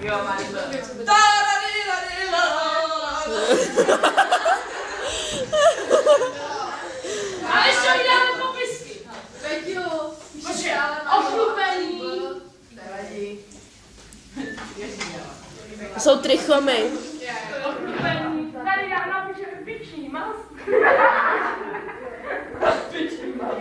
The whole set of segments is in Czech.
Jo, má líbě. A ještě uděláme popisky. Peťu, Počkej, ochlupení. nevadí. Jsou trichomy. Ochlupení. Tady já napíšem pičí mas. Pičí mas.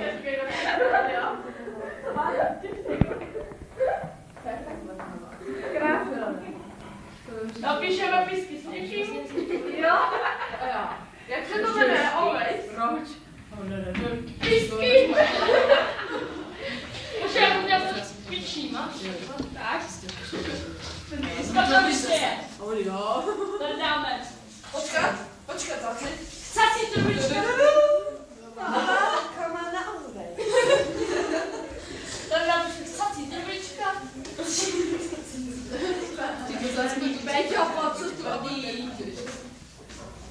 Napíšeme pisky s někým? Jo? Jak se to jmenuje? Always? Proč? Pisky! Počkej, já budu dělat pičí mas. Tak. Potom ještě je. Jo. Tady dáme. Počkat, zase. Sací trubička. Kama na alvej. Tady dáme sací trubička. Peťo, co tu ví?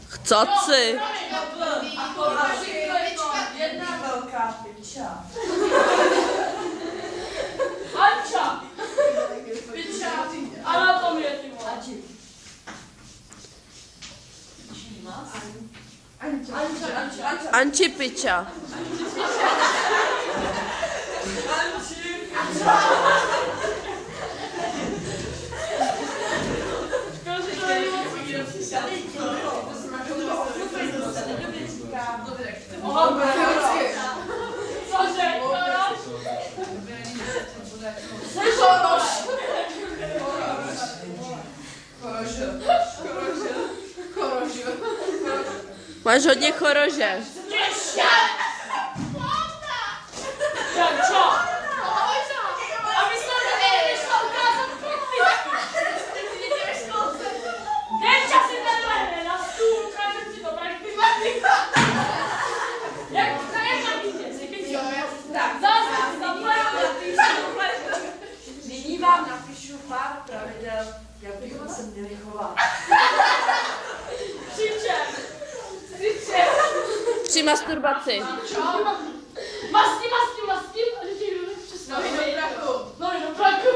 Chcoci. Jedna velká piča. Anča. Piča. Anatomie, ty vole. Anča. Anči piča. Škoda, že to není moc. Cože? Máš hodně chorože. Čo? A my jsme nešla ukázat prakticky. Denča si tady lehne na stůl, ukážem si to prakticky. Jak to je na dítě? Tak, zase si zaplejáme. Nyní vám napíšu pár pravidel, jak bychom se měli chovat. Křičem. Při masturbaci. Mastím. A teď jdu přesně. Nohy do praku.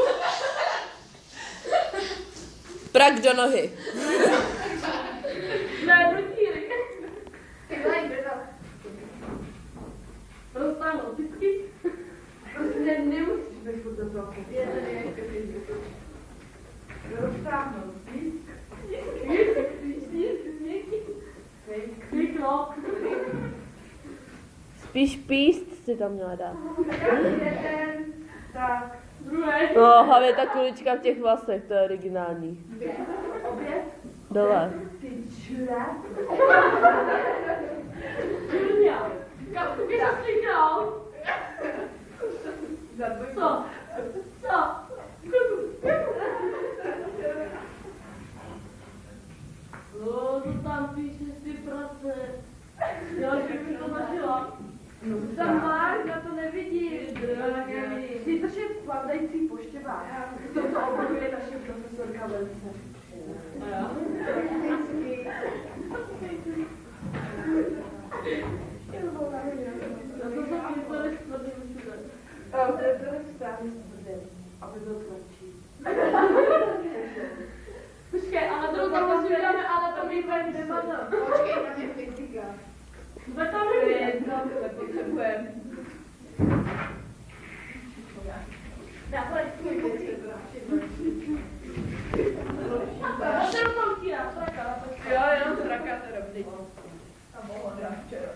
Prak do nohy. Ne, do díry. Roztáhnout vždycky. Nemusíš být furt do toho. Roztáhnout. Spíš píst si tam měla dát. Tak. Druhé. No, hlavně ta kulička v těch vlasech, to je originální. Oběd. Dole. Ty čurák. Julia. Kapku by se slíkal. Co? No, to tam píše si práce. Já už bych to zažila. Tam máš, já to nevidím. Ty to je skladající poštěvák. To obdobuje naše profesorka velice. A já? To je správně tvrdý, aby byl tvrdší. Počkej, a na druhou stranu si uděláme anatomii paní Demana. Počkej, tam je fyzika. Bude tam nevědět. Jedno, potřebujeme. Já to já se tam tírá, traka. Jo, jenom traka to dobrý.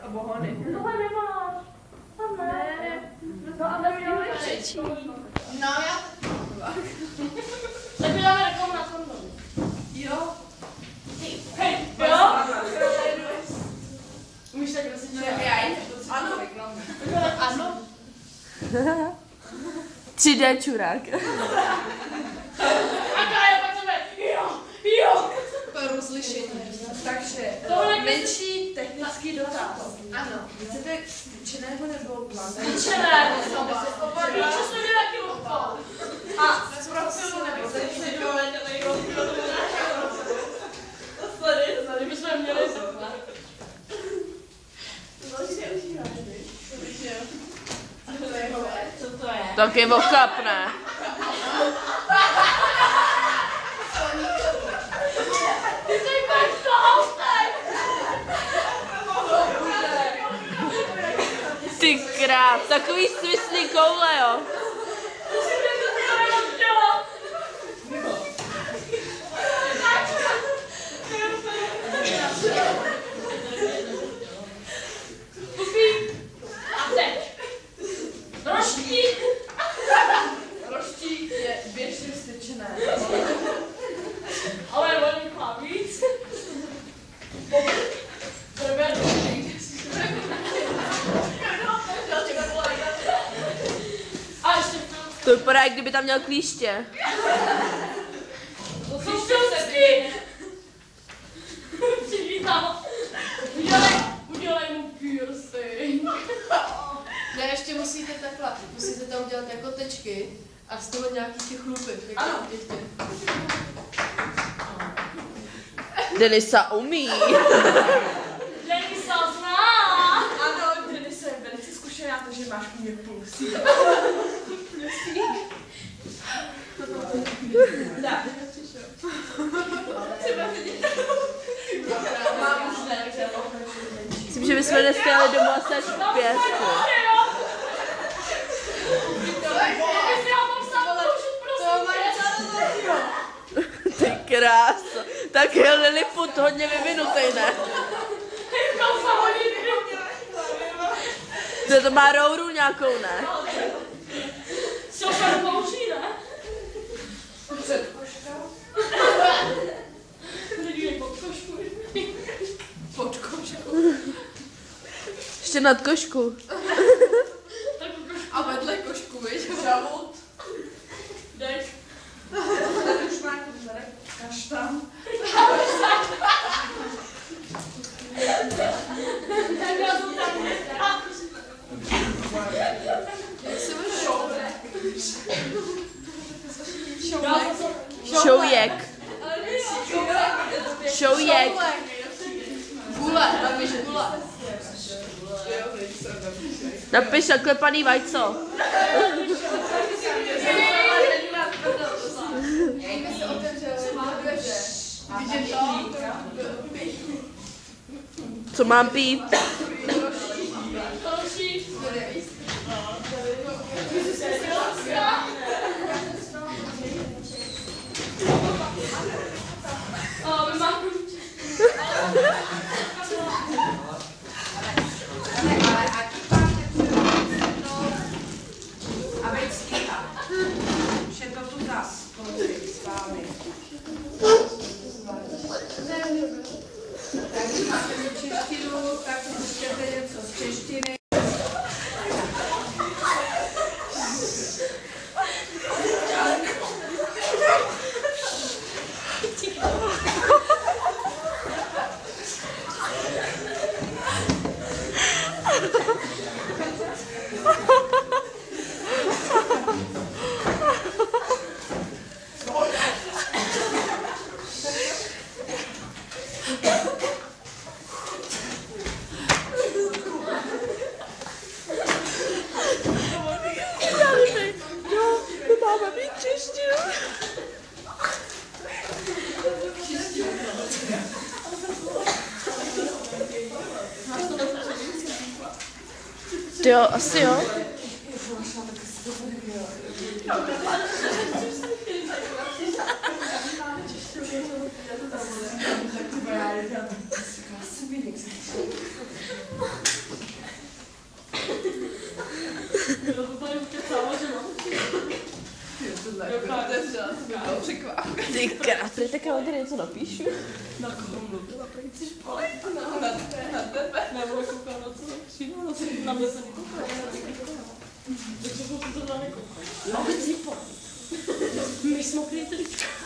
A bohony. Tohle nemáš. Tam ne. No a tam je třetí. No já. Tak mi dáme reklamu na kondomy. Jo. Hej, jo? Umíš tak rozličit? Já jim to ano. Ano. 3D čurák. A Kája pak sebe. Jo. To rozlišení. Takže Tohle menší technický dotaz. Ano. Chcete cvičeného nebo blanného? Cvičeného. Víš, co jsme měli taky odpad. A z profilu nebo ze všeho? Tady bychom měli takhle. Tak je okapné. Sakra, takový svislý koule, jo. Roští je běžně styčené. Ale on má víc. A ještě To vypadá, jak kdyby tam měl klíště. to jsou filmsky. Přivítám. Udělej mu piercing. Ne, ještě musíte takhle, musíte tam udělat jako tečky a z toho nějaký těch chlupy. Ano. Denisa umí. Denisa zná. Ano, Denisa je velice zkušená, takže máš u mě plusík. Tak. Mám už ne, Myslím, že bychom dneska jeli domů asi až v 5. Ty krása. Tak je Lilliput hodně vyvinutý, ne? To má rouru nějakou, ne? Co se poučí, ne? pod košku. Ještě nad košku. A vedle košku, víš? Žalud. Dej. Tady už má kaštan. Šoujek. Šoujek. Gule, napiš gule. Napiš naklepaný vajco. Co mám pít? Jo, asi jo. Ty krásně, tak já tady něco napíšu. Na koho mluvila, prý jsi špalej? Na tebe. Nebo koukám na co přijde, na mě se nekoukala. Takže to na nekoukala. Já bych si po. My jsme prý trička.